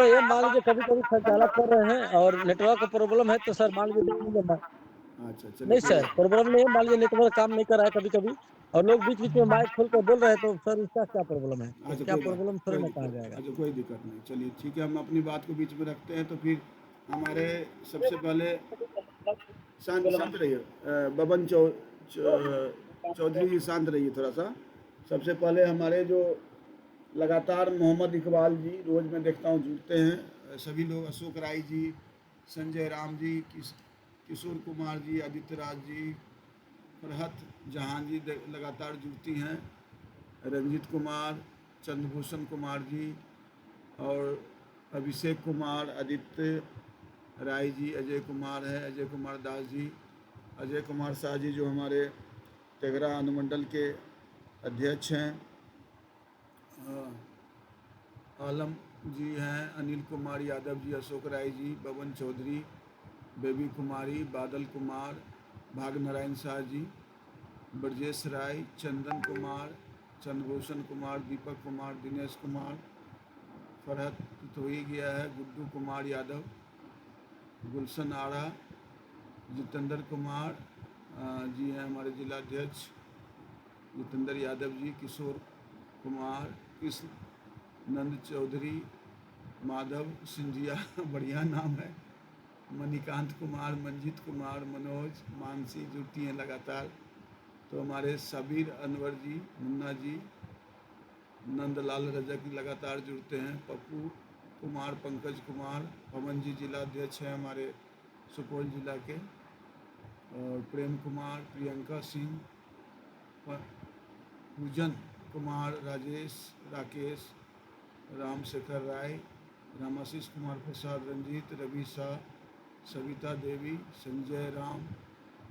में ये मान लीजिए कभी कभी सर चालक कर रहे हैं और नेटवर्क प्रॉब्लम है तो सर मान लीजिए अच्छा चलिए नहीं सर प्रॉब्लम नहीं है, मान लीजिए नेटवर्क काम नहीं कर रहा है कभी कभी और लोग बीच बीच में माइक खोल कर बोल रहे हैं तो सर इसका क्या प्रॉब्लम है, तो अच्छा क्या प्रॉब्लम थोड़ी कोई ना कहा दिक्कत जाएगा। अच्छा कोई दिक्कत नहीं, चलिए ठीक है, हम अपनी बात को बीच में रखते हैं। तो फिर हमारे सबसे पहले शांत शांत रहिए, बबन चौधरी जी शांत रहिए थोड़ा सा। सबसे पहले हमारे जो लगातार मोहम्मद इकबाल जी रोज़ मैं देखता हूँ जुड़ते हैं, सभी लोग, अशोक राय जी, संजय राम जी, किशोर कुमार जी, आदित्य राज जी, फरहत जहां जी लगातार जुड़ती हैं, रंजीत कुमार, चंद्रभूषण कुमार जी और अभिषेक कुमार, आदित्य राय जी, अजय कुमार है, अजय कुमार दास जी, अजय कुमार शाह जी जो हमारे तेघरा अनुमंडल के अध्यक्ष हैं, आलम जी हैं, अनिल कुमार यादव जी, अशोक राय जी, बबन चौधरी, बेबी कुमारी, बादल कुमार, भाग नारायण शाह जी, ब्रजेश राय, चंदन कुमार, चंद्रभूषण कुमार, दीपक कुमार, दिनेश कुमार, फरहत तो ही गया है, गुड्डू कुमार यादव, गुलशन आड़ा, जितेंद्र कुमार जी हैं हमारे जिला अध्यक्ष, जितेंद्र यादव जी, किशोर कुमार, कृष्ण नंद चौधरी, माधव सिंधिया बढ़िया नाम है, मणिकांत कुमार, मंजीत कुमार, मनोज, मानसी जुड़ती हैं लगातार। तो हमारे सबीर अनवर जी, मुन्ना जी, नंदलाल रजक लगातार जुड़ते हैं, पप्पू कुमार, पंकज कुमार, पवन जी जिला अध्यक्ष हैं हमारे सुपौल जिला के, और प्रेम कुमार, प्रियंका सिंह, पूजन कुमार, राजेश, राकेश, रामशेखर राय, रामाशीष कुमार प्रसाद, रंजीत, रवि शाह, सविता देवी, संजय राम,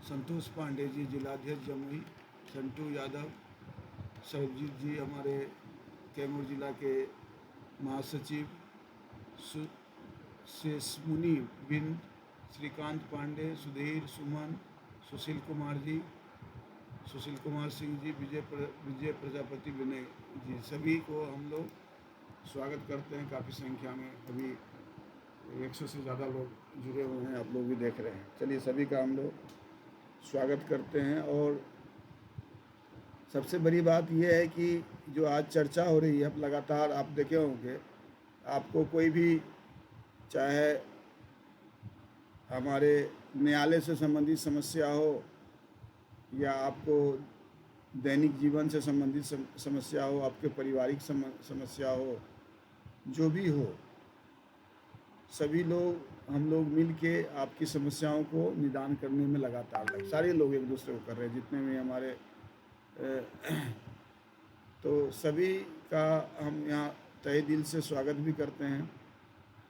संतोष पांडे जी जिलाध्यक्ष जमुई, संटू यादव, सरबजीत जी हमारे कैमूर जिला के महासचिव, शेषमुनि बिंद, श्रीकांत पांडे, सुधीर, सुमन, सुशील कुमार जी, सुशील कुमार सिंह जी, विजय प्रजापति, विनय जी, सभी को हम लोग स्वागत करते हैं। काफ़ी संख्या में अभी 100 से ज़्यादा लोग जुड़े हुए हैं, आप लोग भी देख रहे हैं। चलिए सभी का हम लोग स्वागत करते हैं। और सबसे बड़ी बात यह है कि जो आज चर्चा हो रही है, अब लगातार आप देखे होंगे, आपको कोई भी चाहे हमारे न्यायालय से संबंधित समस्या हो या आपको दैनिक जीवन से संबंधित समस्या हो, आपके पारिवारिक समस्या हो, जो भी हो, सभी लोग हम लोग मिल के आपकी समस्याओं को निदान करने में लगातार लगे, सारे लोग एक दूसरे को कर रहे हैं जितने भी हमारे तो सभी का हम यहाँ तहे दिल से स्वागत भी करते हैं।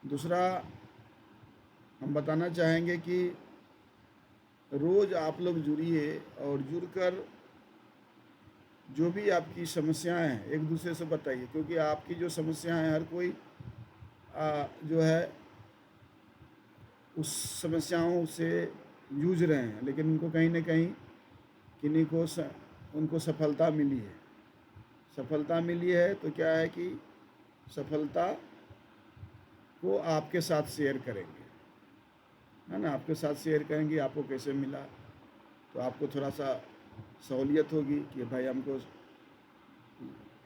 दूसरा हम बताना चाहेंगे कि रोज़ आप लोग जुड़िए और जुड़कर जो भी आपकी समस्याएं हैं एक दूसरे से बताइए, क्योंकि आपकी जो समस्याएं हैं हर कोई जो है उस समस्याओं से जूझ रहे हैं, लेकिन उनको कहीं ना कहीं किन्हीं को उनको सफलता मिली है। सफलता मिली है तो क्या है कि सफलता को आपके साथ शेयर करेंगे, है ना, आपके साथ शेयर करेंगे आपको कैसे मिला, तो आपको थोड़ा सा सहूलियत होगी कि भाई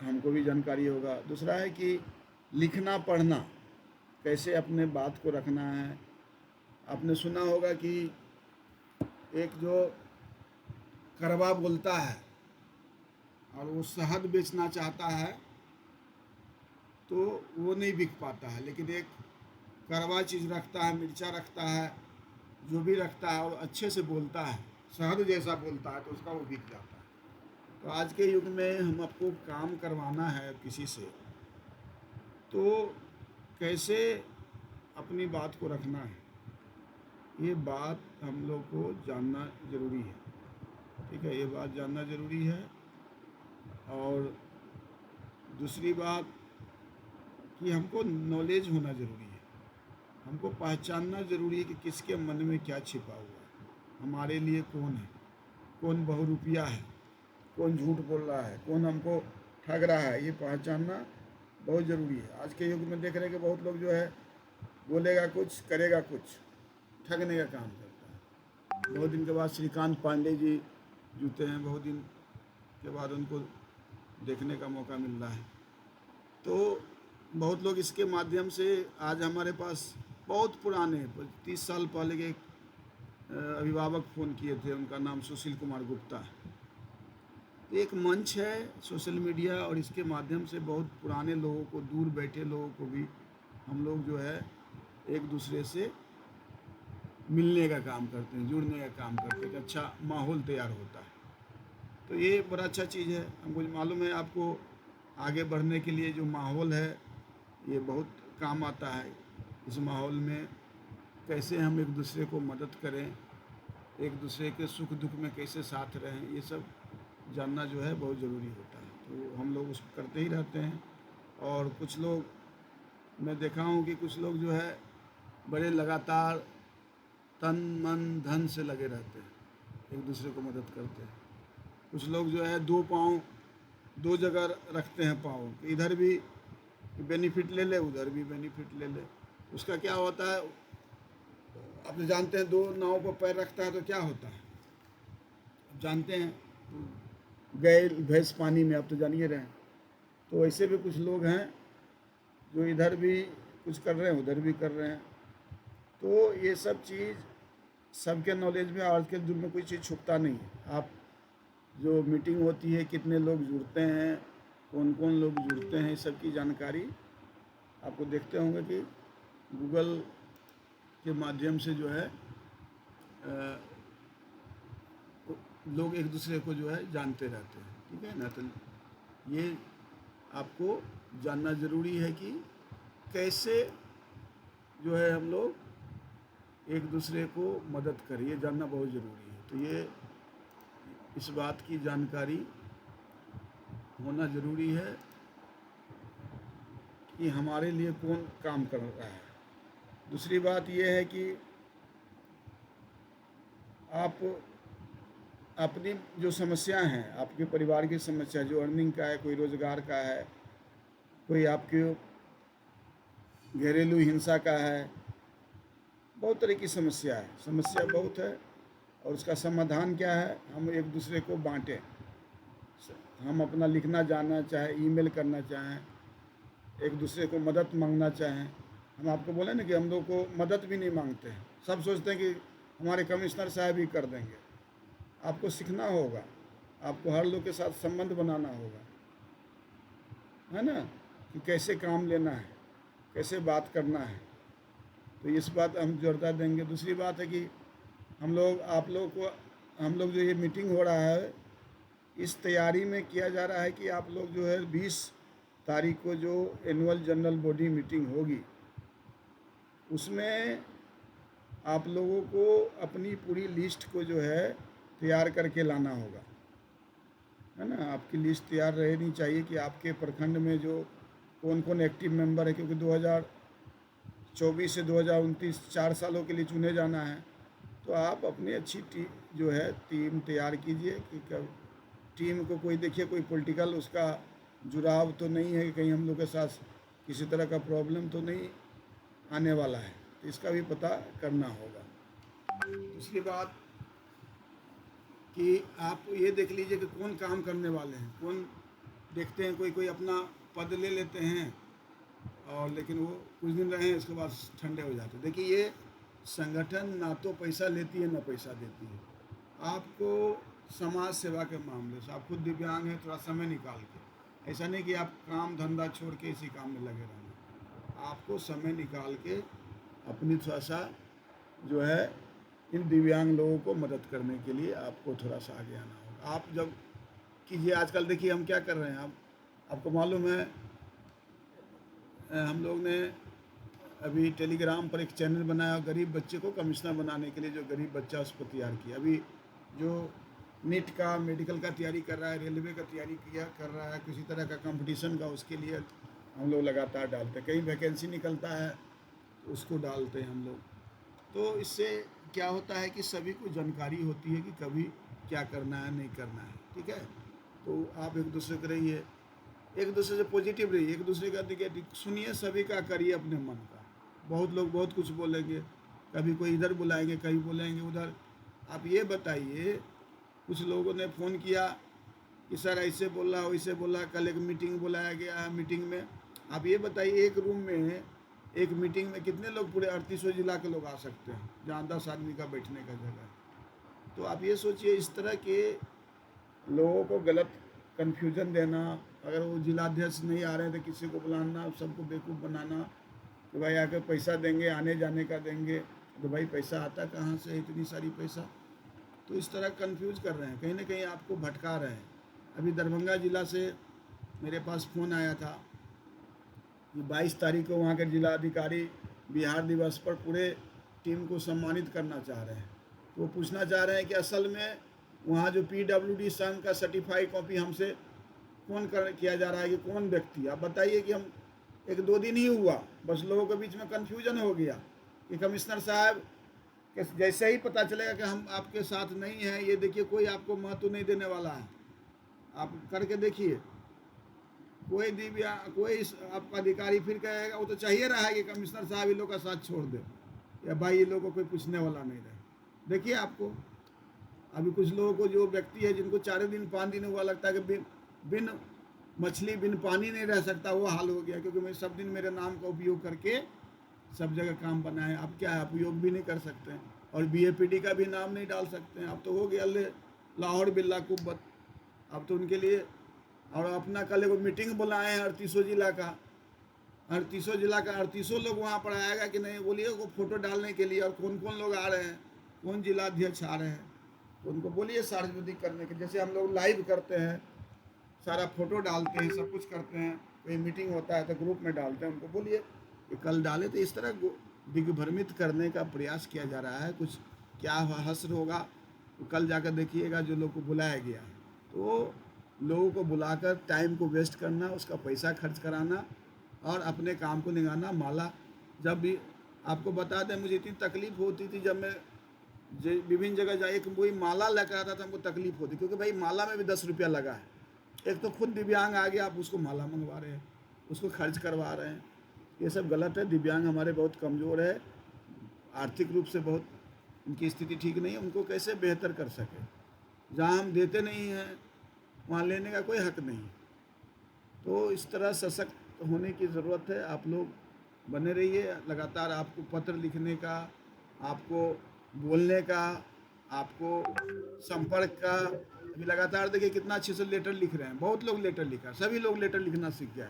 हमको भी जानकारी होगा। दूसरा है कि लिखना पढ़ना कैसे अपने बात को रखना है। आपने सुना होगा कि एक जो करवा बोलता है और वो शहद बेचना चाहता है तो वो नहीं बिक पाता है, लेकिन एक करवा चीज़ रखता है, मिर्चा रखता है, जो भी रखता है और अच्छे से बोलता है, शहद जैसा बोलता है, तो उसका वो बिक जाता है। तो आज के युग में हम आपको काम करवाना है किसी से, तो कैसे अपनी बात को रखना है, ये बात हम लोग को जानना ज़रूरी है। ठीक है, ये बात जानना ज़रूरी है। और दूसरी बात कि हमको नॉलेज होना ज़रूरी है, हमको पहचानना ज़रूरी है कि किसके मन में क्या छिपा हुआ है, हमारे लिए कौन है, कौन बहुरूपिया है, कौन झूठ बोल रहा है, कौन हमको ठग रहा है, ये पहचानना बहुत ज़रूरी है। आज के युग में देख रहे हैं कि बहुत लोग जो है बोलेगा कुछ, करेगा कुछ, ठगने का काम करता है। बहुत दिन के बाद श्रीकांत पांडे जी जुटे हैं, बहुत दिन के बाद उनको देखने का मौका मिल रहा है। तो बहुत लोग इसके माध्यम से आज हमारे पास बहुत पुराने 30 साल पहले के अभिभावक फ़ोन किए थे, उनका नाम सुशील कुमार गुप्ता है। तो एक मंच है सोशल मीडिया, और इसके माध्यम से बहुत पुराने लोगों को, दूर बैठे लोगों को भी हम लोग जो है एक दूसरे से मिलने का काम करते हैं, जुड़ने का काम करते हैं, कि अच्छा माहौल तैयार होता है। तो ये बड़ा अच्छा चीज़ है। हमको मालूम है आपको आगे बढ़ने के लिए जो माहौल है ये बहुत काम आता है। इस माहौल में कैसे हम एक दूसरे को मदद करें, एक दूसरे के सुख दुख में कैसे साथ रहें, ये सब जानना जो है बहुत ज़रूरी होता है। तो हम लोग उसको करते ही रहते हैं। और कुछ लोग, मैं देखा हूँ कि कुछ लोग जो है बड़े लगातार तन मन धन से लगे रहते हैं, एक दूसरे को मदद करते हैं। कुछ लोग जो है दो पाँव दो जगह रखते हैं पाँव, इधर भी बेनिफिट ले ले, उधर भी बेनिफिट ले ले। उसका क्या होता है, आप तो जानते हैं, दो नाव पर पैर रखता है तो क्या होता है, आप जानते हैं, गए भैंस पानी में, आप तो जान ही रहे हैं। तो ऐसे भी कुछ लोग हैं जो इधर भी कुछ कर रहे हैं, उधर भी कर रहे हैं। तो ये सब चीज़ सबके नॉलेज में, आज के युग में कोई चीज़ छुपता नहीं है। आप जो मीटिंग होती है, कितने लोग जुड़ते हैं, कौन कौन लोग जुड़ते हैं, इस सब की जानकारी आपको देखते होंगे कि गूगल के माध्यम से जो है लोग एक दूसरे को जो है जानते रहते हैं, ठीक है ना। तो ये आपको जानना ज़रूरी है कि कैसे जो है हम लोग एक दूसरे को मदद करें, ये जानना बहुत ज़रूरी है। तो ये इस बात की जानकारी होना ज़रूरी है कि हमारे लिए कौन काम कर रहा है। दूसरी बात यह है कि आप अपनी जो समस्याएं हैं, आपके परिवार की समस्या, जो अर्निंग का है, कोई रोज़गार का है, कोई आपके घरेलू हिंसा का है, बहुत तरह की समस्या है, समस्या बहुत है। और उसका समाधान क्या है, हम एक दूसरे को बांटें। हम अपना लिखना जानना चाहें, ईमेल करना चाहें, एक दूसरे को मदद मांगना चाहें। हम आपको बोले ना कि हम लोग को मदद भी नहीं मांगते हैं, सब सोचते हैं कि हमारे कमिश्नर साहब ही कर देंगे। आपको सीखना होगा, आपको हर लोग के साथ संबंध बनाना होगा, है ना, कि कैसे काम लेना है, कैसे बात करना है। तो इस बात हम जोरदार देंगे। दूसरी बात है कि हम लोग, आप लोग को, हम लोग जो ये मीटिंग हो रहा है, इस तैयारी में किया जा रहा है कि आप लोग जो है 20 तारीख को जो एनुअल जनरल बॉडी मीटिंग होगी, उसमें आप लोगों को अपनी पूरी लिस्ट को जो है तैयार करके लाना होगा, है ना। आपकी लिस्ट तैयार रहनी चाहिए कि आपके प्रखंड में जो कौन कौन एक्टिव मेंबर है, क्योंकि 2024 से 2029 4 सालों के लिए चुने जाना है। तो आप अपनी अच्छी जो है टीम तैयार कीजिए कि कब टीम को कोई, देखिए कोई पॉलिटिकल उसका जुड़ाव तो नहीं है कि कहीं हम लोग के साथ किसी तरह का प्रॉब्लम तो नहीं आने वाला है, तो इसका भी पता करना होगा। दूसरी बात कि आप ये देख लीजिए कि कौन काम करने वाले हैं, कौन देखते हैं, कोई कोई अपना पद ले लेते हैं और लेकिन वो कुछ दिन रहे उसके बाद ठंडे हो जाते हैं। देखिए ये संगठन ना तो पैसा लेती है ना पैसा देती है। आपको समाज सेवा के मामले से, आप खुद दिव्यांग हैं, थोड़ा समय निकाल के, ऐसा नहीं कि आप काम धंधा छोड़ के इसी काम में लगे रहना, आपको समय निकाल के अपनी थोड़ा सा जो है इन दिव्यांग लोगों को मदद करने के लिए आपको थोड़ा सा आगे आना होगा। आप जब कीजिए, आजकल देखिए हम क्या कर रहे हैं, आपको मालूम है, हम लोग ने अभी टेलीग्राम पर एक चैनल बनाया गरीब बच्चे को कमिश्नर बनाने के लिए, जो गरीब बच्चा उसको तैयार किया। अभी जो नीट का, मेडिकल का तैयारी कर रहा है, रेलवे का तैयारी कर रहा है, किसी तरह का कंपटीशन का, उसके लिए हम लोग लगातार डालते हैं। कहीं वैकेंसी निकलता है तो उसको डालते हैं हम लोग। तो इससे क्या होता है कि सभी को जानकारी होती है कि कभी क्या करना है, नहीं करना है, ठीक है। तो आप एक दूसरे को रहिए, एक दूसरे से पॉजिटिव रहिए, एक दूसरे का देखिए सुनिए, सभी का करिए अपने मन का, बहुत लोग बहुत कुछ बोलेंगे, कभी कोई इधर बुलाएंगे, कभी बोलेंगे उधर। आप ये बताइए, कुछ लोगों ने फ़ोन किया कि सर ऐसे बोला वैसे बोला, कल एक मीटिंग बुलाया गया है, मीटिंग में आप ये बताइए एक रूम में एक मीटिंग में कितने लोग, पूरे 38 जिला के लोग आ सकते हैं, जहाँ 10 आदमी का बैठने का जगह है। तो आप ये सोचिए, इस तरह के लोगों को गलत कन्फ्यूजन देना, अगर वो जिलाध्यक्ष नहीं आ रहे हैं तो किसी को बुलाना, सबको बेवकूफ़ बनाना कि भाई आकर पैसा देंगे, आने जाने का देंगे, तो भाई पैसा आता कहाँ से, इतनी सारी पैसा। तो इस तरह कंफ्यूज कर रहे हैं, कहीं ना कहीं आपको भटका रहे हैं। अभी दरभंगा ज़िला से मेरे पास फ़ोन आया था कि 22 तारीख को वहाँ के जिलाधिकारी बिहार दिवस पर पूरे टीम को सम्मानित करना चाह रहे हैं। तो वो पूछना चाह रहे हैं कि असल में वहाँ जो PWD संघ का सर्टिफाइड कॉपी हमसे कौन किया जा रहा है, कि कौन व्यक्ति, आप बताइए। कि हम 1-2 दिन ही हुआ, बस लोगों के बीच में कन्फ्यूजन हो गया कि कमिश्नर साहब कि जैसे ही पता चलेगा कि हम आपके साथ नहीं हैं, ये देखिए कोई आपको महत्व नहीं देने वाला है। आप करके देखिए, कोई कोई आपका अधिकारी फिर कहेगा, वो तो चाहिए रहा है कि कमिश्नर साहब इन लोग का साथ छोड़ दे, या भाई ये लोगों को कोई पूछने वाला नहीं रहे। देखिए आपको अभी कुछ लोगों को, जो व्यक्ति है जिनको 4 दिन 5 दिन हुआ, लगता है कि बिन मछली बिन पानी नहीं रह सकता, वो हाल हो गया। क्योंकि मैं सब दिन मेरे नाम का उपयोग करके सब जगह काम बना है। अब क्या है, आप उपयोग भी नहीं कर सकते हैं, और BAPD का भी नाम नहीं डाल सकते हैं। अब तो हो गया लाहौर बिल्ला कुब्बत, अब तो उनके लिए। और अपना कल एगो मीटिंग बुलाए हैं 38 जिला का, 38 जिला का 38 लोग वहाँ पर आएगा कि नहीं, बोलिए वो फोटो डालने के लिए। और कौन कौन लोग आ रहे हैं, कौन जिलाध्यक्ष आ रहे हैं, तो उनको बोलिए सार्वजनिक करने के। जैसे हम लोग लाइव करते हैं, सारा फोटो डालते हैं, सब कुछ करते हैं, कोई मीटिंग होता है तो ग्रुप में डालते हैं, उनको बोलिए कि कल डाले। तो इस तरह दिग्भ्रमित करने का प्रयास किया जा रहा है। कुछ क्या हश्र होगा, तो कल जाकर देखिएगा जो लोग को बुलाया गया है। तो लोगों को बुलाकर टाइम को वेस्ट करना, उसका पैसा खर्च कराना और अपने काम को निगाना। माला जब भी आपको बता दें, मुझे इतनी तकलीफ़ होती थी जब मैं विभिन्न जगह जाए, कोई माला लेकर आता था, हमको तकलीफ़ होती, क्योंकि भाई माला में भी 10 रुपया लगा है। एक तो खुद दिव्यांग आ गया, आप उसको माला मंगवा रहे हैं, उसको खर्च करवा रहे हैं, ये सब गलत है। दिव्यांग हमारे बहुत कमज़ोर है, आर्थिक रूप से बहुत उनकी स्थिति ठीक नहीं है, उनको कैसे बेहतर कर सके। जहाँ हम देते नहीं हैं वहाँ लेने का कोई हक नहीं। तो इस तरह सशक्त होने की ज़रूरत है। आप लोग बने रहिए, लगातार आपको पत्र लिखने का, आपको बोलने का, आपको संपर्क का। अभी लगातार देखिए कितना अच्छे से लेटर लिख रहे हैं, बहुत लोग लेटर लिखा, सभी लोग लेटर लिखना सीख गए,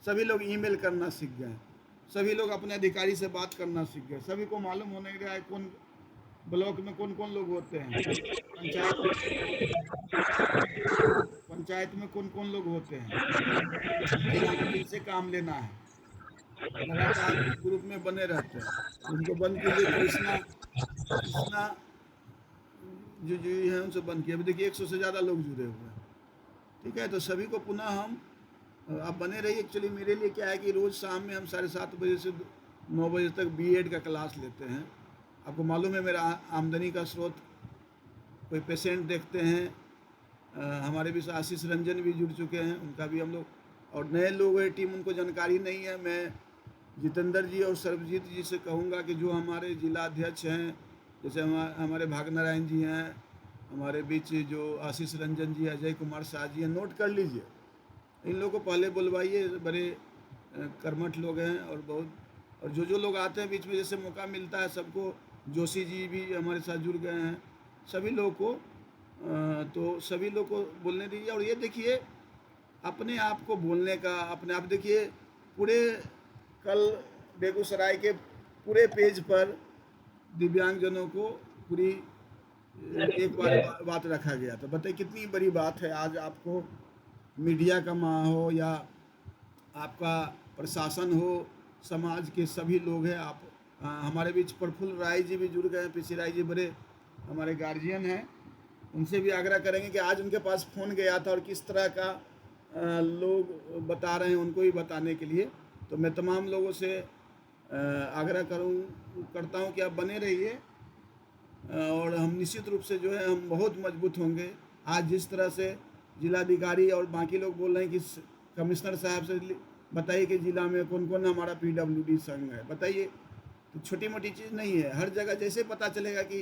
सभी लोग ईमेल करना सीख गए, सभी लोग अपने अधिकारी से बात करना सीख गए। सभी को मालूम होने लगा है कौन ब्लॉक में कौन कौन लोग होते हैं, पंचायत में कौन कौन लोग होते हैं, किनसे काम लेना है। लगातार ग्रुप में बने रहते हैं, उनको बंद कीजिए। कृष्णा कृष्णा जो हैं उनसे बंद किया। अभी देखिए 100 से ज़्यादा लोग जुड़े हुए हैं। ठीक है, तो सभी को पुनः हम, आप बने रहिए। एक्चुअली मेरे लिए क्या है कि रोज़ शाम में हम 7:30 बजे से 9 बजे तक B.Ed का क्लास लेते हैं। आपको मालूम है मेरा आमदनी का स्रोत, कोई पेशेंट देखते हैं, हमारे भी आशीष रंजन भी जुड़ चुके हैं, उनका भी हम लोग, और नए लोग हैं टीम, उनको जानकारी नहीं है। मैं जितेंद्र जी और सर्वजीत जी से कहूँगा कि जो हमारे जिलाध्यक्ष हैं, जैसे हमारे भागनारायण जी हैं, हमारे बीच जो आशीष रंजन जी, अजय कुमार शाह जी हैं, नोट कर लीजिए। इन लोगों को पहले बुलवाइए, बड़े कर्मठ लोग हैं और बहुत, और जो लोग आते हैं बीच में, जैसे मौका मिलता है सबको। जोशी जी भी हमारे साथ जुड़ गए हैं, सभी लोगों को, तो सभी लोग को बोलने दीजिए। और ये देखिए अपने आप को बोलने का, अपने आप देखिए पूरे कल बेगूसराय के पूरे पेज पर दिव्यांगजनों को पूरी एक बात रखा गया था। बताइए कितनी बड़ी बात है। आज आपको मीडिया का माँ हो या आपका प्रशासन हो, समाज के सभी लोग हैं। आप हमारे बीच प्रफुल्ल राय जी भी जुड़ गए हैं, पीसी राय जी बड़े हमारे गार्जियन हैं, उनसे भी आग्रह करेंगे कि आज उनके पास फ़ोन गया था और किस तरह का लोग बता रहे हैं, उनको भी बताने के लिए। तो मैं तमाम लोगों से आग्रह करता हूं कि आप बने रहिए, और हम निश्चित रूप से जो है हम बहुत मजबूत होंगे। आज जिस तरह से जिलाधिकारी और बाकी लोग बोल रहे हैं कि कमिश्नर साहब से बताइए कि ज़िला में कौन कौन हमारा PWD संघ है, बताइए। तो छोटी मोटी चीज़ नहीं है। हर जगह जैसे पता चलेगा कि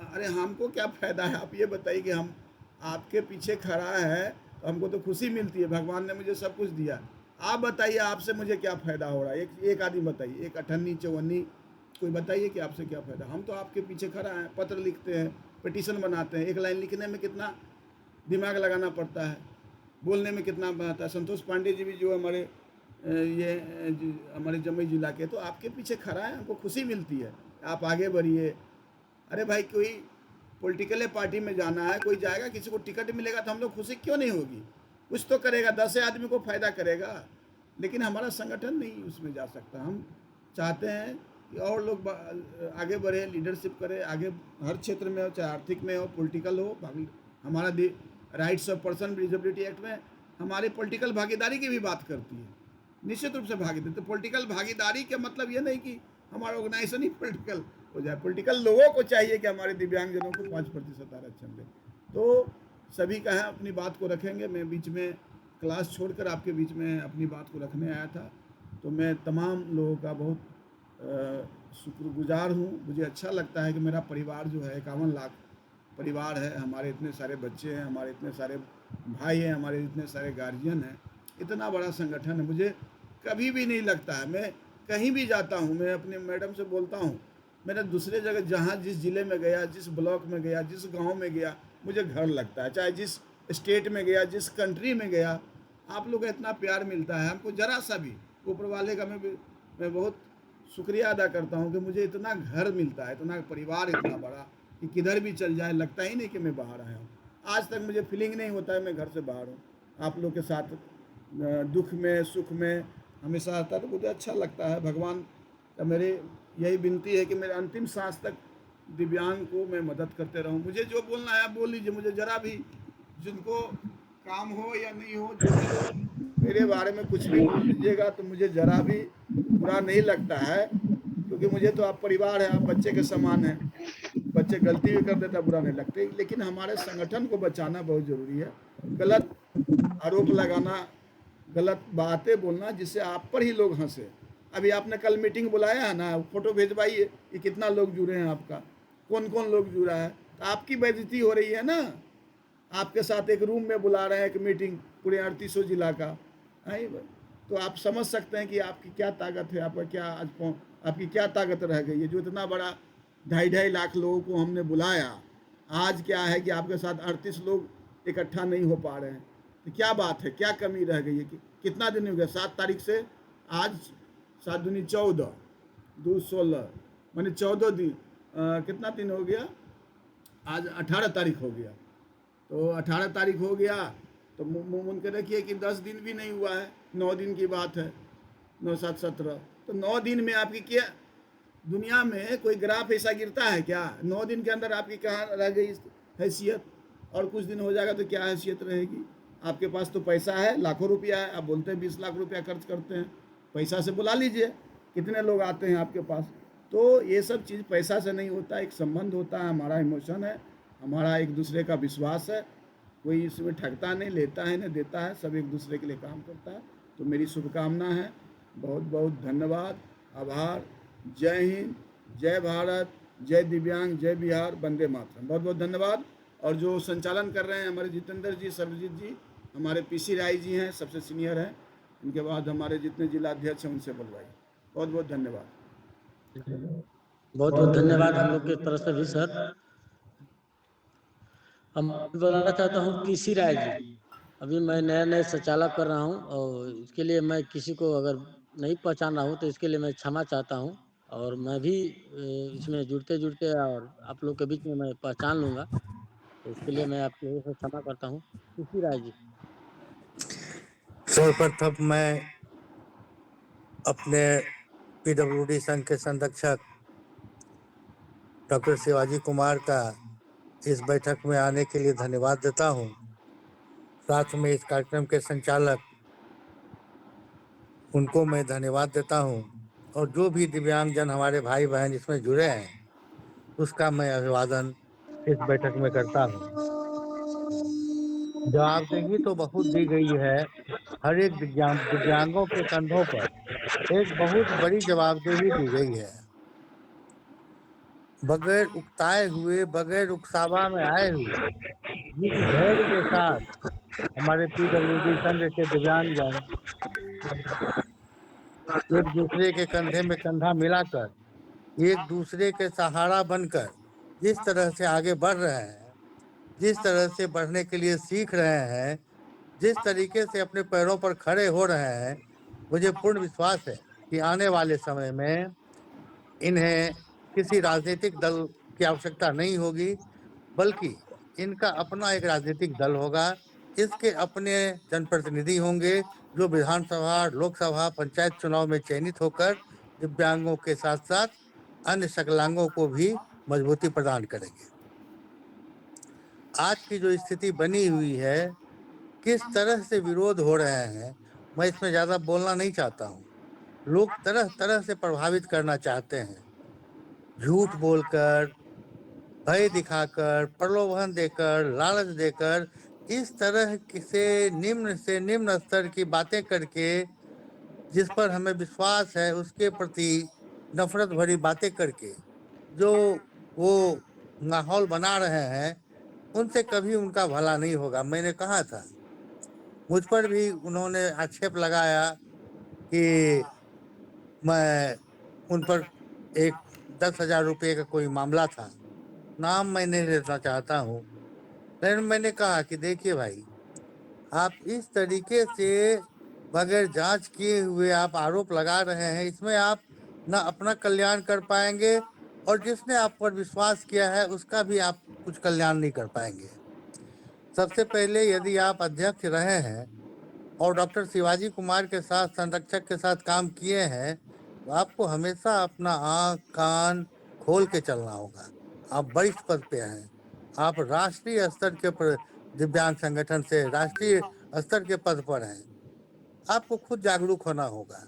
अरे हमको क्या फ़ायदा है, आप ये बताइए कि हम आपके पीछे खड़ा है तो हमको तो खुशी मिलती है, भगवान ने मुझे सब कुछ दिया। आप बताइए आपसे मुझे क्या फ़ायदा हो रहा है, एक आदमी बताइए, एक अठन्नी चौवन्नी कोई बताइए कि आपसे क्या फ़ायदा। हम तो आपके पीछे खड़ा हैं, पत्र लिखते हैं, पिटीशन बनाते हैं, एक लाइन लिखने में कितना दिमाग लगाना पड़ता है, बोलने में कितना बनाता है। संतोष पांडे जी भी जो हमारे हमारे जमुई जिला के, तो आपके पीछे खड़ा है, हमको खुशी मिलती है, आप आगे बढ़िए। अरे भाई कोई पॉलिटिकल पार्टी में जाना है, कोई जाएगा, किसी को टिकट मिलेगा तो हम लोग खुशी क्यों नहीं होगी, कुछ तो करेगा, 10 आदमी को फ़ायदा करेगा, लेकिन हमारा संगठन नहीं उसमें जा सकता। हम चाहते हैं कि और लोग आगे बढ़े, लीडरशिप करे, आगे हर क्षेत्र में हो, चाहे आर्थिक में हो, पॉलिटिकल हो। हमारा rights of person disability act में हमारी पॉलिटिकल भागीदारी की भी बात करती है, निश्चित रूप से भागीदारी। तो पॉलिटिकल भागीदारी का मतलब ये नहीं कि हमारा ऑर्गेनाइजेशन ही पॉलिटिकल हो जाए, पॉलिटिकल लोगों को चाहिए कि हमारे दिव्यांगजनों को 5% आरक्षण दे। तो सभी का है, अपनी बात को रखेंगे। मैं बीच में क्लास छोड़कर आपके बीच में अपनी बात को रखने आया था, तो मैं तमाम लोगों का बहुत शुक्रगुजार हूँ। मुझे अच्छा लगता है कि मेरा परिवार जो है 51 लाख परिवार है, हमारे इतने सारे बच्चे हैं, हमारे इतने सारे भाई हैं, हमारे इतने सारे गार्जियन हैं, इतना बड़ा संगठन है। मुझे कभी भी नहीं लगता है, मैं कहीं भी जाता हूँ, मैं अपने मैडम से बोलता हूँ, मेरा दूसरे जगह जहाँ जिस ज़िले में गया, जिस ब्लॉक में गया, जिस गांव में गया, मुझे घर लगता है। चाहे जिस स्टेट में गया, जिस कंट्री में गया, आप लोग का इतना प्यार मिलता है हमको, ज़रा सा भी। ऊपर वाले का मैं बहुत शुक्रिया अदा करता हूँ कि मुझे इतना घर मिलता है, इतना परिवार इतना बड़ा कि किधर भी चल जाए लगता ही नहीं कि मैं बाहर आया हूँ। आज तक मुझे फीलिंग नहीं होता है मैं घर से बाहर हूँ। आप लोग के साथ दुख में सुख में हमेशा आता है, तो मुझे अच्छा लगता है। भगवान का मेरे यही विनती है कि मेरे अंतिम सांस तक दिव्यांग को मैं मदद करते रहूं। मुझे जो बोलना है आप बोल लीजिए, मुझे ज़रा भी, जिनको काम हो या नहीं हो, जो भी हो, मेरे बारे में कुछ भी बोल दीजिएगा तो मुझे ज़रा भी बुरा नहीं लगता है, क्योंकि मुझे तो आप परिवार है, आप बच्चे के समान हैं। बच्चे गलती भी कर देता बुरा नहीं लगते, लेकिन हमारे संगठन को बचाना बहुत ज़रूरी है। गलत आरोप लगाना, गलत बातें बोलना, जिससे आप पर ही लोग हंसे। अभी आपने कल मीटिंग बुलाया है ना, फोटो भेजवाइए कि कितना लोग जुड़े हैं, आपका कौन कौन लोग जुड़ा है। तो आपकी बेइज्जती हो रही है ना, आपके साथ एक रूम में बुला रहे हैं एक मीटिंग पूरे 3800 जिला का है, तो आप समझ सकते हैं कि आपकी क्या ताकत है, आपका क्या आज आपकी क्या ताकत रह गई है। जो इतना बड़ा 2.5 लाख लोगों को हमने बुलाया, आज क्या है कि आपके साथ 38 लोग इकट्ठा नहीं हो पा रहे हैं, तो क्या बात है, क्या कमी रह गई है। कि कितना दिन हो गया, 7 तारीख से आज 7 दूनी 14, 2 16 माने 14 दिन, कितना दिन हो गया, आज 18 तारीख हो गया। तो 18 तारीख हो गया तो मुन के रखिए कि 10 दिन भी नहीं हुआ है, 9 दिन की बात है, 9 7 17। तो 9 दिन में आपकी क्या दुनिया में कोई ग्राफ ऐसा गिरता है क्या? 9 दिन के अंदर आपकी कहाँ रह गई हैसियत? और कुछ दिन हो जाएगा तो क्या हैसियत रहेगी? आपके पास तो पैसा है, लाखों रुपया है, आप बोलते हैं 20 लाख रुपया खर्च करते हैं, पैसा से बुला लीजिए, कितने लोग आते हैं आपके पास। तो ये सब चीज़ पैसा से नहीं होता, एक संबंध होता है, हमारा इमोशन है, हमारा एक दूसरे का विश्वास है। कोई इसमें ठगता नहीं, लेता है नहीं देता है, सब एक दूसरे के लिए काम करता है। तो मेरी शुभकामना है, बहुत बहुत धन्यवाद, आभार। जय हिंद, जय भारत, जय दिव्यांग, जय बिहार, वंदे मातरम। बहुत बहुत धन्यवाद। और जो संचालन कर रहे हैं हमारे जितेंद्र जी, सर्वजीत जी, हमारे पीसी राय जी हैं, सबसे सीनियर हैं, इनके बाद हमारे जितने जिला अध्यक्ष हैं उनसे बुलवाइए। बहुत बहुत धन्यवाद। बहुत बहुत धन्यवाद हम लोग की तरफ से भी सर। हम बताना चाहता हूँ पीसी राय जी, अभी मैं नया नया संचालक कर रहा हूँ, और इसके लिए मैं किसी को अगर नहीं पहचान रहा हूँ तो इसके लिए मैं क्षमा चाहता हूँ। और मैं भी इसमें जुड़ते जुड़ते और आप लोग के बीच में मैं पहचान लूँगा, तो इसके लिए मैं आपकी ओर से क्षमा करता हूँ। पीसी राय जी। सर्वप्रथम मैं अपने पीडब्ल्यूडी संघ के संरक्षक डॉक्टर शिवाजी कुमार का इस बैठक में आने के लिए धन्यवाद देता हूं। साथ में इस कार्यक्रम के संचालक, उनको मैं धन्यवाद देता हूं, और जो भी दिव्यांगजन हमारे भाई बहन इसमें जुड़े हैं उसका मैं अभिवादन इस बैठक में करता हूं। जवाबदेही तो बहुत दी गई है, हर एक दिव्यांगों के कंधों पर एक बहुत बड़ी जवाबदेही दी गई है। बगैर उकताए हुए, बगैर उकसावा में आए हुए, जिस धैर्य के साथ हमारे पीडब्ल्यूडी संघ के दिव्यांगजन एक दूसरे के कंधे में कंधा मिलाकर एक दूसरे के सहारा बनकर जिस तरह से आगे बढ़ रहे हैं, जिस तरह से बढ़ने के लिए सीख रहे हैं, जिस तरीके से अपने पैरों पर खड़े हो रहे हैं, मुझे पूर्ण विश्वास है कि आने वाले समय में इन्हें किसी राजनीतिक दल की आवश्यकता नहीं होगी, बल्कि इनका अपना एक राजनीतिक दल होगा। इसके अपने जनप्रतिनिधि होंगे जो विधानसभा, लोकसभा, पंचायत चुनाव में चयनित होकर दिव्यांगों के साथ-साथ अन्य सकलांगों को भी मजबूती प्रदान करेंगे। आज की जो स्थिति बनी हुई है, किस तरह से विरोध हो रहे हैं, मैं इसमें ज़्यादा बोलना नहीं चाहता हूँ। लोग तरह-तरह से प्रभावित करना चाहते हैं। झूठ बोलकर, भय दिखाकर, प्रलोभन देकर, लालच देकर, इस तरह से निम्न स्तर की बातें करके, जिस पर हमें विश्वास है उसके प्रति नफ़रत भरी बातें करके, जो वो माहौल बना रहे हैं, उनसे कभी उनका भला नहीं होगा। मैंने कहा था, मुझ पर भी उन्होंने आक्षेप लगाया कि मैं उन पर एक 10,000 रुपए का कोई मामला था। नाम मैं नहीं लेना चाहता हूँ, लेकिन मैंने कहा कि देखिए भाई, आप इस तरीके से बगैर जाँच किए हुए आप आरोप लगा रहे हैं, इसमें आप ना अपना कल्याण कर पाएँगे और जिसने आप पर विश्वास किया है, उसका भी आप कुछ कल्याण नहीं कर पाएँगे। सबसे पहले यदि आप अध्यक्ष रहे हैं और डॉक्टर शिवाजी कुमार के साथ, संरक्षक के साथ काम किए हैं, तो आपको हमेशा अपना आँख, कान खोल के चलना होगा। आप वरिष्ठ पद पे हैं। आप राष्ट्रीय स्तर के दिव्यांग संगठन से राष्ट्रीय स्तर के पद पर हैं। आपको खुद जागरूक होना होगा।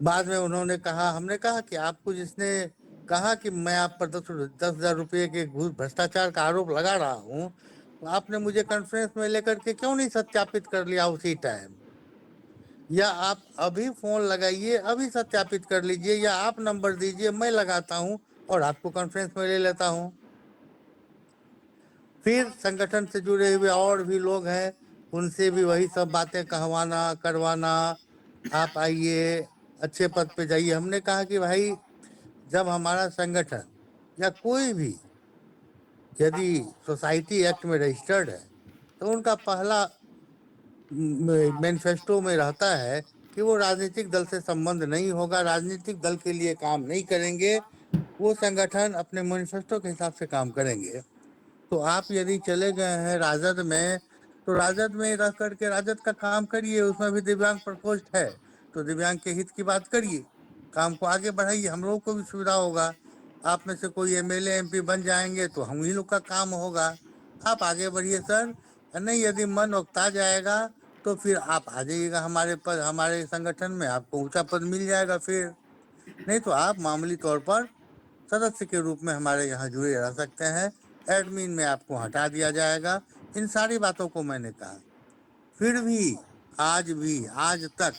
बाद में उन्होंने कहा, हमने कहा कि आपको जिसने कहा कि मैं आप पर 10,000 रुपये के घूस भ्रष्टाचार का आरोप लगा रहा हूँ, तो आपने मुझे कॉन्फ्रेंस में लेकर के क्यों नहीं सत्यापित कर लिया उसी टाइम? या आप अभी फ़ोन लगाइए, अभी सत्यापित कर लीजिए, या आप नंबर दीजिए, मैं लगाता हूँ और आपको कॉन्फ्रेंस में ले लेता हूँ। फिर संगठन से जुड़े हुए और भी लोग हैं, उनसे भी वही सब बातें कहवाना, करवाना, आप आइए, अच्छे पद पे जाइए। हमने कहा कि भाई, जब हमारा संगठन या कोई भी यदि सोसाइटी एक्ट में रजिस्टर्ड है, तो उनका पहला मैनिफेस्टो में रहता है कि वो राजनीतिक दल से संबंध नहीं होगा, राजनीतिक दल के लिए काम नहीं करेंगे, वो संगठन अपने मैनिफेस्टो के हिसाब से काम करेंगे। तो आप यदि चले गए हैं राजद में, तो राजद में रह करके राजद का काम करिए, उसमें भी दिव्यांग प्रकोष्ठ है, तो दिव्यांग के हित की बात करिए, काम को आगे बढ़ाइए, हम लोगों को भी सुविधा होगा। आप में से कोई एमएलए, एमपी बन जाएंगे तो हम ही लोग का काम होगा। आप आगे बढ़िए सर, नहीं यदि मन उकता जाएगा तो फिर आप आ जाइएगा हमारे संगठन में, आपको ऊंचा पद मिल जाएगा फिर। नहीं तो आप मामूली तौर पर सदस्य के रूप में हमारे यहाँ जुड़े रह सकते हैं। एडमिन में आपको हटा दिया जाएगा। इन सारी बातों को मैंने कहा। फिर भी आज तक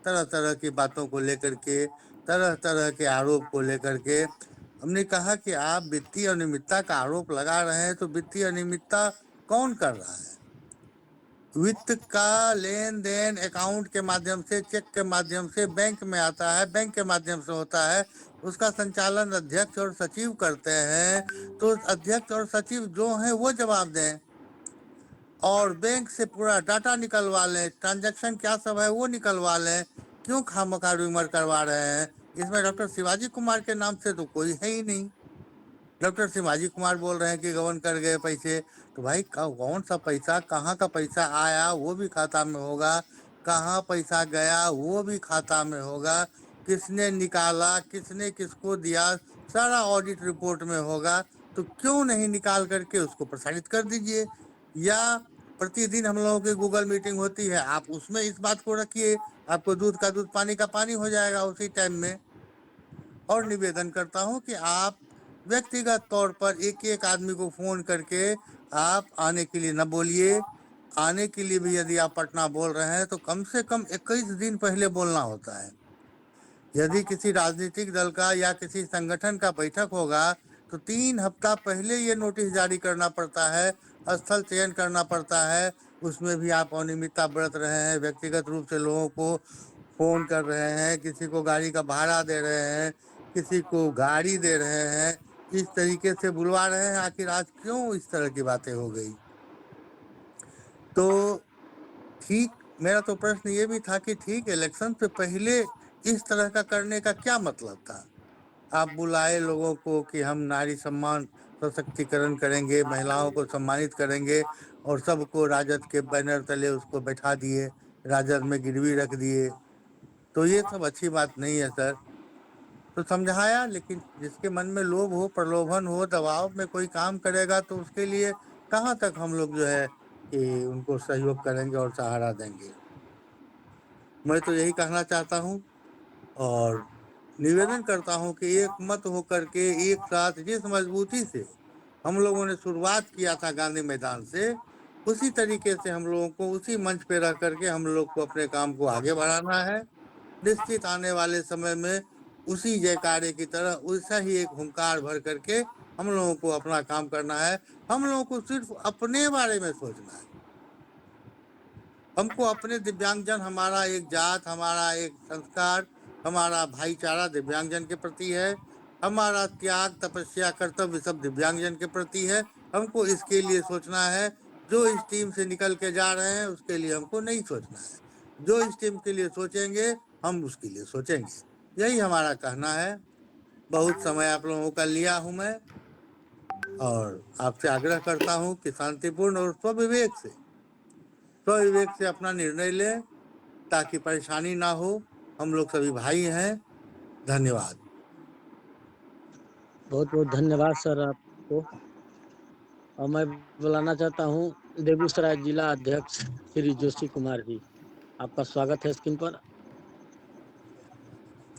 तरह-तरह की बातों को लेकर के, तरह-तरह के आरोप को लेकर के हमने कहा कि आप वित्तीय अनियमितता का आरोप लगा रहे हैं, तो वित्तीय अनियमितता कौन कर रहा है? वित्त का लेन-देन अकाउंट के माध्यम से, चेक के माध्यम से बैंक में आता है, बैंक के माध्यम से होता है, उसका संचालन अध्यक्ष और सचिव करते हैं, तो अध्यक्ष और सचिव जो हैं वो जवाब दें और बैंक से पूरा डाटा निकलवा लें, ट्रांजैक्शन क्या सब है वो निकलवा लें। क्यों खामखा रूमर करवा रहे हैं? इसमें डॉक्टर शिवाजी कुमार के नाम से तो कोई है ही नहीं। डॉक्टर शिवाजी कुमार बोल रहे हैं कि गबन कर गए पैसे, तो भाई कौन सा पैसा, कहाँ का पैसा आया वो भी खाता में होगा, कहाँ पैसा गया वो भी खाता में होगा, किसने निकाला, किसने किसको दिया, सारा ऑडिट रिपोर्ट में होगा। तो क्यों नहीं निकाल करके उसको प्रसारित कर दीजिए, या प्रतिदिन हम लोगों की गूगल मीटिंग होती है, आप उसमें इस बात को रखिए, आपको दूध का दूध, पानी का पानी हो जाएगा उसी टाइम में। और निवेदन करता हूं कि आप व्यक्तिगत तौर पर एक एक आदमी को फोन करके आप आने के लिए न बोलिए, आने के लिए भी यदि आप पटना बोल रहे हैं तो कम से कम 21 दिन पहले बोलना होता है। यदि किसी राजनीतिक दल का या किसी संगठन का बैठक होगा तो 3 हफ्ता पहले ये नोटिस जारी करना पड़ता है, स्थल चयन करना पड़ता है। उसमें भी आप अनियमितता बरत रहे हैं, व्यक्तिगत रूप से लोगों को फोन कर रहे हैं, किसी को गाड़ी का भाड़ा दे रहे हैं, किसी को गाड़ी दे रहे हैं, इस तरीके से बुलवा रहे हैं। आखिर आज क्यों इस तरह की बातें हो गई? तो ठीक, मेरा तो प्रश्न ये भी था कि ठीक इलेक्शन से पहले इस तरह का करने का क्या मतलब था? आप बुलाए लोगों को कि हम नारी सम्मान सशक्तिकरण करेंगे, महिलाओं को सम्मानित करेंगे, और सबको राजद के बैनर तले उसको बैठा दिए, राजद में गिरवी रख दिए। तो ये सब अच्छी बात नहीं है सर। तो समझाया, लेकिन जिसके मन में लोभ हो, प्रलोभन हो, दबाव में कोई काम करेगा तो उसके लिए कहाँ तक हम लोग जो है कि उनको सहयोग करेंगे और सहारा देंगे। मैं तो यही कहना चाहता हूँ और निवेदन करता हूँ कि एक मत होकर के एक साथ जिस मजबूती से हम लोगों ने शुरुआत किया था गांधी मैदान से, उसी तरीके से हम लोगों को उसी मंच पे रह करके हम लोग को अपने काम को आगे बढ़ाना है। निश्चित आने वाले समय में उसी जयकारे की तरह वैसा ही एक हुंकार भर करके हम लोगों को अपना काम करना है। हम लोगों को सिर्फ अपने बारे में सोचना है। हमको अपने दिव्यांगजन, हमारा एक जात, हमारा एक संस्कार, हमारा भाईचारा दिव्यांगजन के प्रति है, हमारा त्याग, तपस्या, कर्तव्य सब दिव्यांगजन के प्रति है। हमको इसके लिए सोचना है। जो इस टीम से निकल के जा रहे हैं उसके लिए हमको नहीं सोचना है। जो इस टीम के लिए सोचेंगे हम उसके लिए सोचेंगे। यही हमारा कहना है। बहुत समय आप लोगों का लिया हूं मैं, और आपसे आग्रह करता हूं कि शांतिपूर्ण और स्वविवेक से अपना निर्णय लें ताकि परेशानी ना हो। हम लोग सभी भाई हैं। धन्यवाद। बहुत बहुत धन्यवाद सर आपको। और मैं बुलाना चाहता हूँ बेगूसराय जिला अध्यक्ष श्री जोशी कुमार जी। आपका स्वागत है स्क्रीन पर।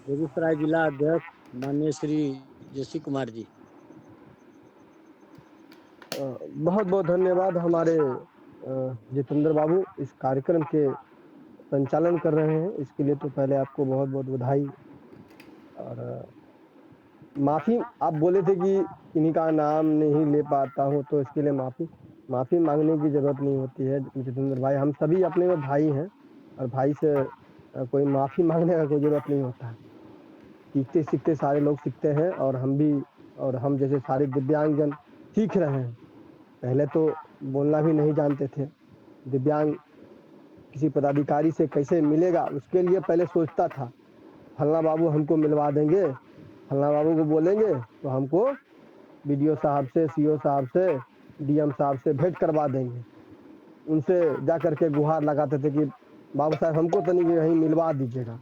बेगूसराय जिला अध्यक्ष माननीय श्री जोशी कुमार जी। बहुत बहुत धन्यवाद हमारे जितेंद्र बाबू इस कार्यक्रम के संचालन कर रहे हैं। इसके लिए तो पहले आपको बहुत बहुत बधाई और माफ़ी। आप बोले थे कि इन्हीं का नाम नहीं ले पाता हूँ, तो इसके लिए माफ़ी मांगने की ज़रूरत नहीं होती है जितेंद्र भाई। हम सभी अपने में भाई हैं और भाई से कोई माफ़ी मांगने का कोई ज़रूरत नहीं होता है। सीखते सीखते सारे लोग सीखते हैं, और हम भी, और हम जैसे सारे दिव्यांगजन सीख रहे हैं। पहले तो बोलना भी नहीं जानते थे। दिव्यांग किसी पदाधिकारी से कैसे मिलेगा, उसके लिए पहले सोचता था फलना बाबू हमको मिलवा देंगे, फलना बाबू को बोलेंगे तो हमको बीडीओ साहब से, सीओ साहब से, डीएम साहब से भेंट करवा देंगे। उनसे जा करके गुहार लगाते थे कि बाबू साहब हमको तो नहीं कहीं मिलवा दीजिएगा।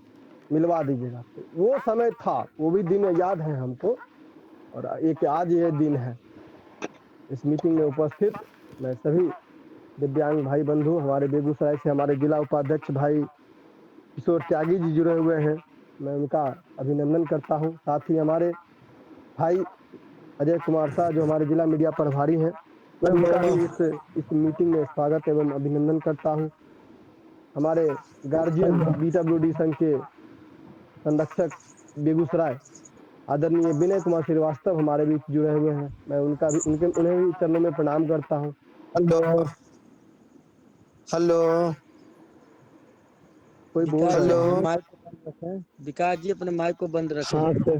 तो वो समय था, वो भी दिन याद है हमको। और एक आज ये दिन है। इस मीटिंग में उपस्थित मैं सभी दिव्यांग भाई बंधु, हमारे बेगूसराय से हमारे जिला उपाध्यक्ष भाई किशोर त्यागी जी जुड़े हुए हैं, मैं उनका अभिनंदन करता हूं। साथ ही हमारे भाई अजय कुमार शाह जो हमारे जिला मीडिया प्रभारी हैं, मैं उनका भी इस मीटिंग में स्वागत एवं अभिनंदन करता हूं। हमारे गार्जियन बीडब्ल्यूडी संघ के संरक्षक बेगूसराय आदरणीय विनय कुमार श्रीवास्तव हमारे बीच जुड़े हुए हैं, मैं उन्हें भी चरणों में प्रणाम करता हूं। हेलो कोई बोल रहे हैं? माइक को बंद रखें। विकास जी अपने माइक को बंद रखें।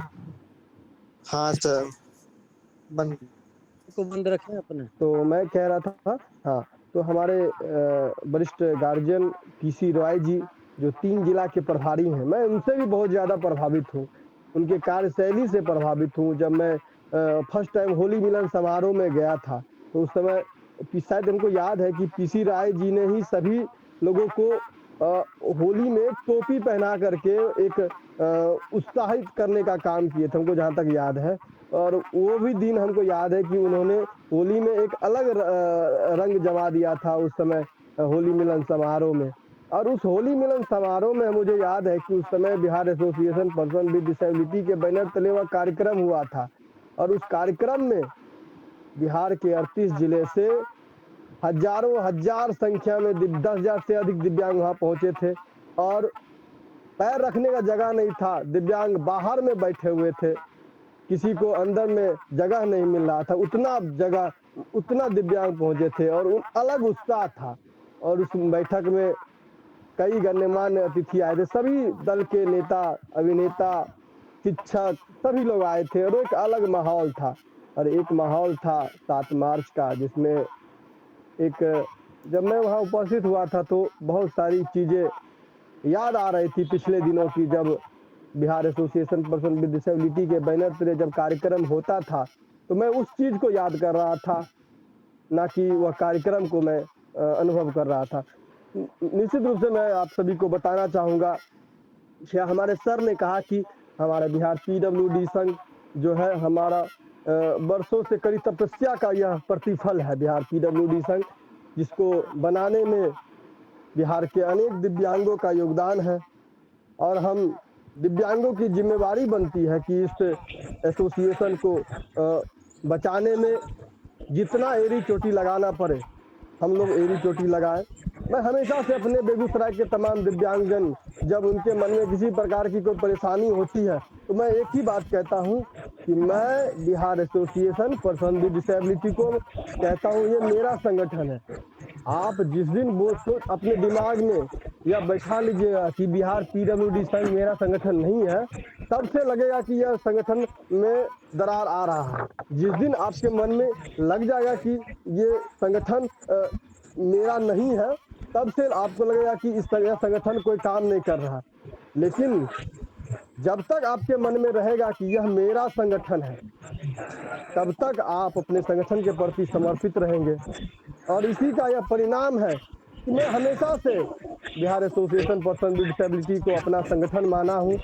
हाँ सर बंद को बंद रखें अपने। तो मैं कह रहा था, हाँ, तो हमारे वरिष्ठ गार्जियन पीसी रॉय जी जो 3 जिला के प्रभारी हैं, मैं उनसे भी बहुत ज़्यादा प्रभावित हूँ, उनके कार्यशैली से प्रभावित हूँ। जब मैं फर्स्ट टाइम होली मिलन समारोह में गया था तो उस समय शायद हमको याद है कि पीसी राय जी ने ही सभी लोगों को होली में टोपी पहना करके एक उत्साहित करने का काम किए थे, हमको जहाँ तक याद है। और वो भी दिन हमको याद है कि उन्होंने होली में एक अलग रंग जमा दिया था उस समय होली मिलन समारोह में। और उस होली मिलन समारोह में मुझे याद है कि उस समय Bihar association person with disability के बैनर तले हुआ कार्यक्रम हुआ था, और उस कार्यक्रम में बिहार के 38 जिले से हजारों हजार संख्या में 10,000 से अधिक दिव्यांग वहाँ पहुंचे थे और पैर रखने का जगह नहीं था। दिव्यांग बाहर में बैठे हुए थे, किसी को अंदर में जगह नहीं मिल रहा था। उतना दिव्यांग पहुंचे थे और अलग उत्साह था। और उस बैठक में कई गण्यमान्य अतिथि आए थे, सभी दल के नेता, अभिनेता, शिक्षक सभी लोग आए थे और एक अलग माहौल था। और एक माहौल था 7 मार्च का, जिसमें जब मैं वहाँ उपस्थित हुआ था तो बहुत सारी चीज़ें याद आ रही थी पिछले दिनों की। जब Bihar association person with disability के बैनर तले जब कार्यक्रम होता था तो मैं उस चीज़ को याद कर रहा था, ना कि वह कार्यक्रम को मैं अनुभव कर रहा था। निश्चित रूप से मैं आप सभी को बताना चाहूँगा कि हमारे सर ने कहा कि हमारा बिहार पीडब्ल्यूडी संघ जो है हमारा वर्षों से कड़ी तपस्या का यह प्रतिफल है। बिहार पीडब्ल्यूडी संघ, जिसको बनाने में बिहार के अनेक दिव्यांगों का योगदान है और हम दिव्यांगों की जिम्मेवारी बनती है कि इस एसोसिएशन को बचाने में जितना एड़ी चोटी लगाना पड़े हम लोग एड़ी चोटी लगाएं। मैं हमेशा से अपने बेगूसराय के तमाम दिव्यांगजन, जब उनके मन में किसी प्रकार की कोई परेशानी होती है तो मैं एक ही बात कहता हूं कि मैं Bihar association person with disability को कहता हूं ये मेरा संगठन है। आप जिस दिन वो अपने दिमाग में या बैठा लीजिएगा कि बिहार पीडब्ल्यूडी संघ मेरा संगठन नहीं है, तब से लगेगा कि यह संगठन में दरार आ रहा है। जिस दिन आपके मन में लग जाएगा कि ये संगठन मेरा नहीं है, तब से आपको लगेगा कि इस संगठन कोई काम नहीं कर रहा। लेकिन जब तक आपके मन में रहेगा कि यह मेरा संगठन है, तब तक आप अपने संगठन के प्रति समर्पित रहेंगे। और इसी का यह परिणाम है कि मैं हमेशा से Bihar association person with disability को अपना संगठन माना हूं।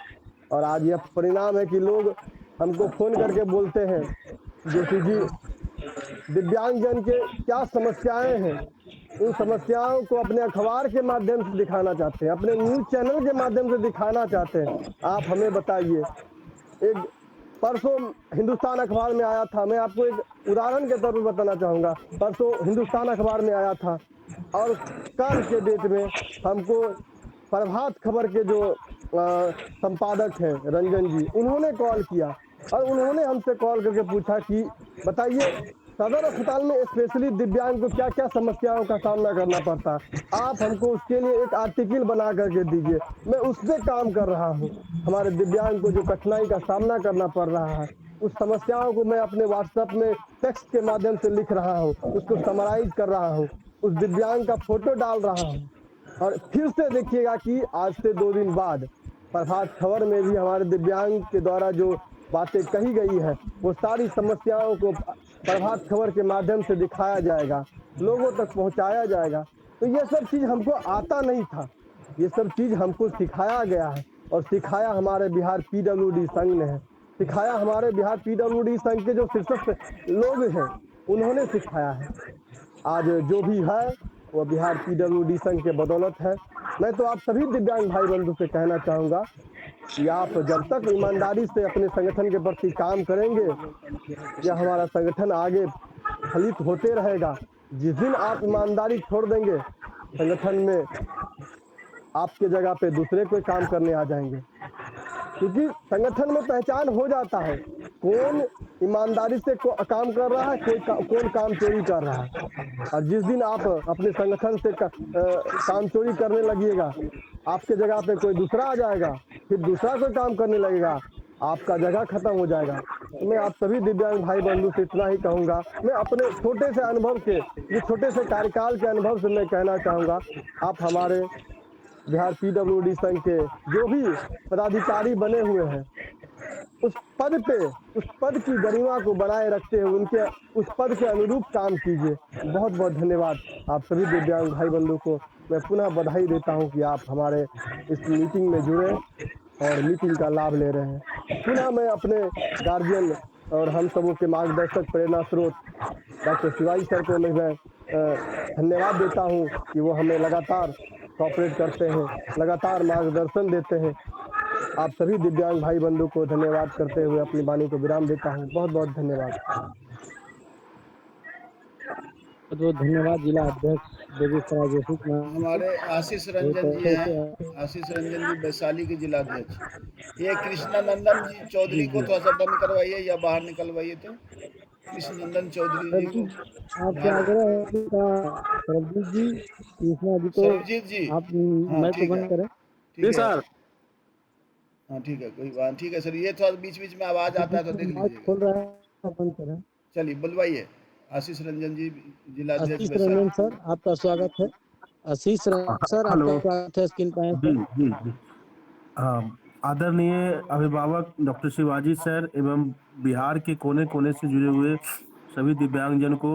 और आज यह परिणाम है कि लोग हमको फोन करके बोलते हैं जोशी जी, दिव्यांगजन के क्या समस्याएं हैं, उन समस्याओं को अपने अखबार के माध्यम से दिखाना चाहते हैं, अपने न्यूज चैनल के माध्यम से दिखाना चाहते हैं। आप हमें बताइए। एक परसों हिंदुस्तान अखबार में आया था, मैं आपको एक उदाहरण के तौर पर बताना चाहूँगा। परसों हिंदुस्तान अखबार में आया था और कल के डेट में हमको प्रभात खबर के जो संपादक हैं रंजन जी, उन्होंने कॉल किया और उन्होंने हमसे कॉल करके पूछा कि बताइए सदर अस्पताल में स्पेशली दिव्यांग को क्या क्या समस्याओं का सामना करना पड़ता है, आप हमको उसके लिए एक आर्टिकल बना करके दीजिए। मैं उस पर काम कर रहा हूँ। हमारे दिव्यांग को जो कठिनाई का सामना करना पड़ रहा है, उस समस्याओं को मैं अपने व्हाट्सएप में टेक्स्ट के माध्यम से लिख रहा हूँ, उसको समराइज कर रहा हूँ, उस दिव्यांग का फोटो डाल रहा हूँ। और फिर से देखिएगा कि आज से 2 दिन बाद प्रभात खबर में भी हमारे दिव्यांग के द्वारा जो बातें कही गई है, वो सारी समस्याओं को प्रभात खबर के माध्यम से दिखाया जाएगा, लोगों तक पहुंचाया जाएगा। तो ये सब चीज़ हमको आता नहीं था, ये सब चीज़ हमको सिखाया गया है और सिखाया हमारे बिहार पीडब्ल्यूडी संघ ने है, सिखाया हमारे बिहार पीडब्ल्यूडी संघ के जो शीर्षस्थ लोग हैं उन्होंने सिखाया है। आज जो भी है वो बिहार पीडब्ल्यूडी संघ के बदौलत है। मैं तो आप सभी दिव्यांग भाई बंधु से कहना चाहूँगा कि आप जब तक ईमानदारी से अपने संगठन के प्रति काम करेंगे, यह हमारा संगठन आगे फलित होते रहेगा। जिस दिन आप ईमानदारी छोड़ देंगे, संगठन में आपके जगह पे दूसरे कोई काम करने आ जाएंगे, क्योंकि संगठन में पहचान हो जाता है कौन ईमानदारी से काम कर रहा है, कौन काम चोरी कर रहा है। और जिस दिन आप अपने संगठन से काम चोरी करने लगिएगा, आपके जगह पे कोई दूसरा आ जाएगा, फिर दूसरा कोई काम करने लगेगा, आपका जगह खत्म हो जाएगा। मैं आप सभी दिव्यांग भाई बंधु से इतना ही कहूँगा। मैं अपने छोटे से अनुभव के, ये छोटे से कार्यकाल के अनुभव से मैं कहना चाहूँगा, आप हमारे बिहार पीडब्ल्यूडी संघ के जो भी पदाधिकारी बने हुए हैं, उस पद की गरिमा को बनाए रखते हुए उनके उस पद के अनुरूप काम कीजिए। बहुत बहुत धन्यवाद। आप सभी दिव्यांग भाई बंधु को मैं पुनः बधाई देता हूं कि आप हमारे इस मीटिंग में जुड़े और मीटिंग का लाभ ले रहे हैं। पुनः मैं अपने गार्जियन और हम सबों के मार्गदर्शक, प्रेरणा स्रोत डॉक्टर शिवाजी सर को मैं धन्यवाद देता हूँ कि वो हमें लगातार कोऑपरेट करते हैं, लगातार मार्गदर्शन देते हैं। आप सभी दिव्यांग भाई बंधु को धन्यवाद करते हुए अपनी वाणी को विराम देता हूँ। बहुत बहुत धन्यवाद। बहुत धन्यवाद जिला अध्यक्ष बेगूसराय जोशी कुमार जी को। हमारे आशीष बहुत रंजन जी अच्छे हैं, से आशीष रंजन जी वैशाली के जिला अध्यक्ष। ये कृष्णानंदन जी चौधरी को जी थोड़ा सा बंद करवाइए या बाहर निकलवाइए, तो कृष्णानंदन चौधरी जी को सरजीत आपसे बाहर। आग्रह है कि सरजीत जी कृष्णा जी को सर्वजीत जी, आप हाँ माइक को ठीक है, बंद करें। ठीक है हाँ ठीक है, कोई बात, ठीक है सर, ये थोड़ा बीच बीच में आवाज़ आता है तो देख माइक लीजिएगा। खोल रहा है बंद करें। चलिए बुलवाइए आशीष रंजन जी, जिला अध्यक्ष आशीष रंजन वैशाली। सर आपका स्वागत है। आशीष रंजन सर हेलो। आपका स्वागत है, स्क्रीन पर है जी सर। जी जी। आदरणीय अभिभावक डॉक्टर शिवाजी सर एवं बिहार के कोने कोने से जुड़े हुए सभी दिव्यांगजन को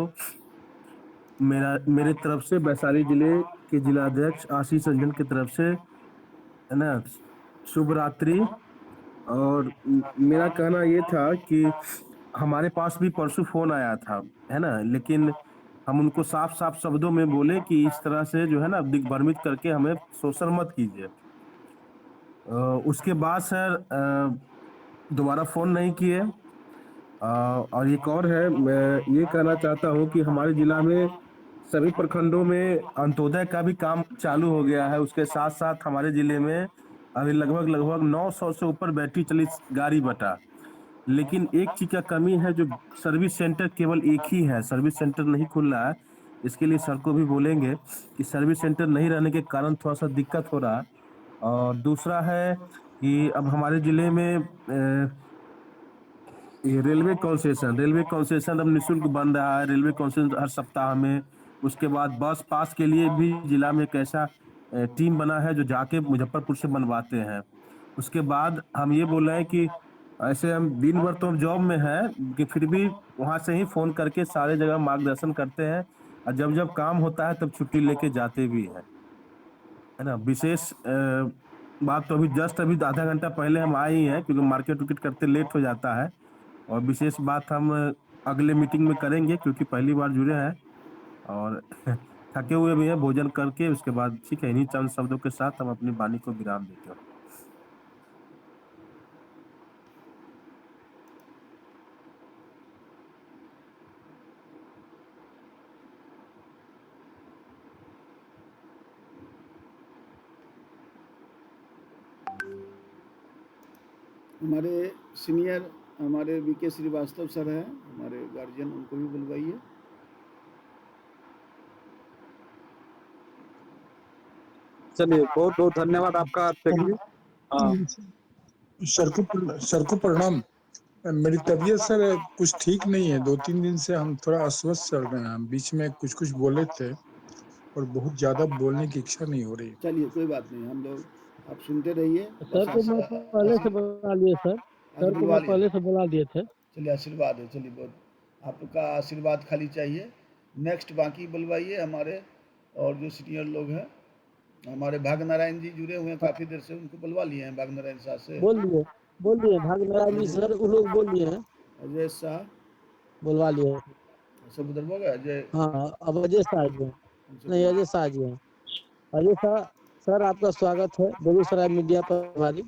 मेरे तरफ से, वैशाली जिले के जिला अध्यक्ष आशीष रंजन की तरफ से, है ना, शुभ रात्रि। और मेरा कहना ये था कि हमारे पास भी परसों फोन आया था, है ना, लेकिन हम उनको साफ साफ शब्दों में बोले कि इस तरह से जो है ना दिग्भ्रमित करके हमें शोषण मत कीजिए। उसके बाद सर दोबारा फोन नहीं किए। और एक और है, मैं ये कहना चाहता हूँ कि हमारे जिला में सभी प्रखंडों में अंत्योदय का भी काम चालू हो गया है। उसके साथ साथ हमारे जिले में अभी लगभग लगभग 900 से ऊपर बैटरी चालित गाड़ी बटा। लेकिन एक चीज का कमी है, जो सर्विस सेंटर केवल एक ही है, सर्विस सेंटर नहीं खुल रहा है। इसके लिए सर को भी बोलेंगे कि सर्विस सेंटर नहीं रहने के कारण थोड़ा सा दिक्कत हो रहा है। और दूसरा है कि अब हमारे जिले में ये रेलवे कंसेशन अब निःशुल्क बन रहा है, रेलवे कंसेशन हर सप्ताह में। उसके बाद बस पास के लिए भी जिला में एक ऐसा टीम बना है जो जाके मुजफ्फरपुर से बनवाते हैं। उसके बाद हम ये बोल रहे हैं कि ऐसे हम दिन भर तो जॉब में है, कि फिर भी वहां से ही फोन करके सारे जगह मार्गदर्शन करते हैं, और जब जब काम होता है तब छुट्टी लेके जाते भी हैं, है ना। विशेष बात तो अभी जस्ट अभी आधा घंटा पहले हम आए ही हैं, क्योंकि मार्केट विकेट करते लेट हो जाता है। और विशेष बात हम अगले मीटिंग में करेंगे, क्योंकि पहली बार जुड़े हैं और थके हुए भी हैं। भोजन करके उसके बाद ठीक है, इन्हीं चंद शब्दों के साथ हम अपनी वाणी को विराम देते हैं। हमारे सीनियर हमारे वीके श्रीवास्तव सर हैं, हमारे गार्जियन, उनको भी बुलवाइए। चलिए, बहुत बहुत धन्यवाद आपका अध्यक्ष जी। हाँ, सर को प्रणाम। मेरी तबीयत सर कुछ ठीक नहीं है, 2-3 दिन से हम थोड़ा अस्वस्थ चल रहे हैं। बीच में कुछ कुछ बोले थे और बहुत ज्यादा बोलने की इच्छा नहीं हो रही। चलिए कोई बात नहीं, हम लोग, आप सुनते रहिए, सर बस को मैं पहले से बुला लिए सर, आज सर को बुलवा मैं लिया। पहले से बुला दिए थे। चलिए आशीर्वाद है, चलिए बहुत आपका आशीर्वाद खाली चाहिए। नेक्स्ट बाकी बुलवाइए हमारे और जो सीनियर लोग हैं, हमारे भाग नारायण जी जुड़े हुए हैं काफ़ी देर से, उनको बुलवा लिए हैं, भाग नारायण शाह से। बोल दिए भाग नारायण जी सर, वो लोग बोल दिए हैं, अजय शाह, बुलवा लिए। सब उधर हो गया। अजय, हाँ अब अजय शाह जी हैं, नहीं अजय शाह जी हैं। अजय शाह सर आपका स्वागत है बेगूसराय मीडिया पर। हमारी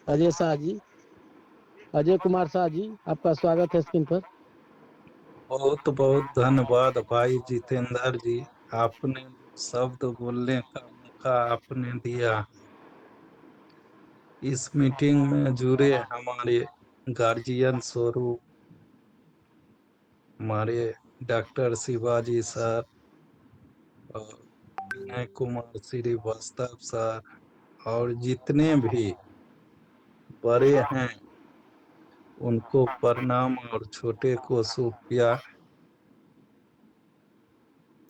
अजय शाह जी, अजय कुमार शाह जी, आपका स्वागत है स्क्रीन पर। बहुत बहुत धन्यवाद भाई जितेंद्र जी, आपने जो शब्द बोलने का मौका आपने दिया। इस मीटिंग में जुड़े हमारे गार्जियन स्वरूप हमारे डॉक्टर शिवाजी सर और विनय कुमार श्रीवास्तव सर, और जितने भी बड़े हैं उनको प्रणाम, और छोटे को सुप्रिया।